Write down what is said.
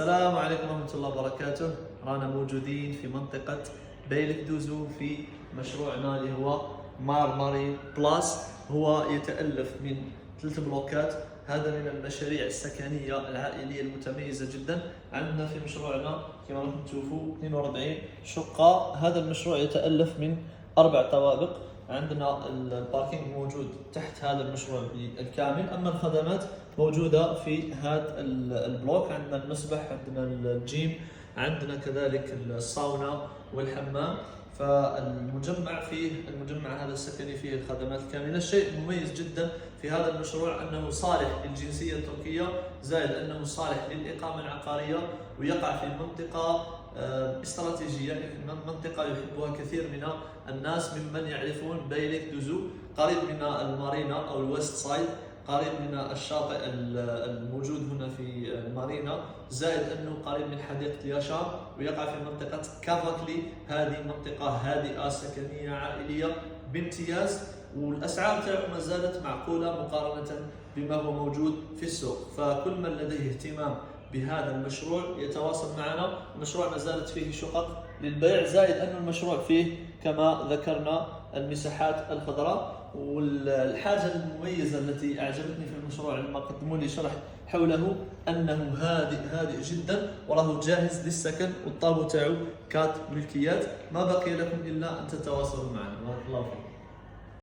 السلام عليكم ورحمة الله وبركاته. رانا موجودين في منطقة بيلك دوزو في مشروعنا اللي هو مارماري بلاس. هو يتألف من 3 بلوكات. هذا من المشاريع السكنية العائلية المتميزة جدا. عندنا في مشروعنا كما راكم تشوفوا 42 شقة. هذا المشروع يتألف من 4 طوابق. عندنا الباركينج موجود تحت هذا المشروع بالكامل، اما الخدمات موجوده في هذا البلوك. عندنا المسبح، عندنا الجيم، عندنا كذلك الساونا والحمام. المجمع هذا السكني فيه الخدمات الكامله. الشيء مميز جدا في هذا المشروع انه صالح للجنسيه التركيه، زائد انه صالح للاقامه العقاريه، ويقع في منطقه استراتيجيه، منطقه يحبها كثير من الناس ممن يعرفون بيلك دوزو، قريب من المارينا او الويست سايد، قريب من الشاطئ الموجود هنا في المارينا، زائد انه قريب من حديقه ياشار، ويقع في منطقه كافاكلي. هذه منطقه هادئه سكنيه عائليه بامتياز، والاسعار تاعو ما زالت معقوله مقارنه بما هو موجود في السوق. فكل من لديه اهتمام بهذا المشروع يتواصل معنا. المشروع ما زالت فيه شقق للبيع، زائد أن المشروع فيه كما ذكرنا المساحات الخضراء. والحاجة المميزة التي أعجبتني في المشروع لما قدموا لي شرح حوله أنه هادئ جدا، وراه جاهز للسكن، والطابو تاعو كات ملكيات. ما بقي لكم إلا أن تتواصلوا معنا. بارك الله فيكم.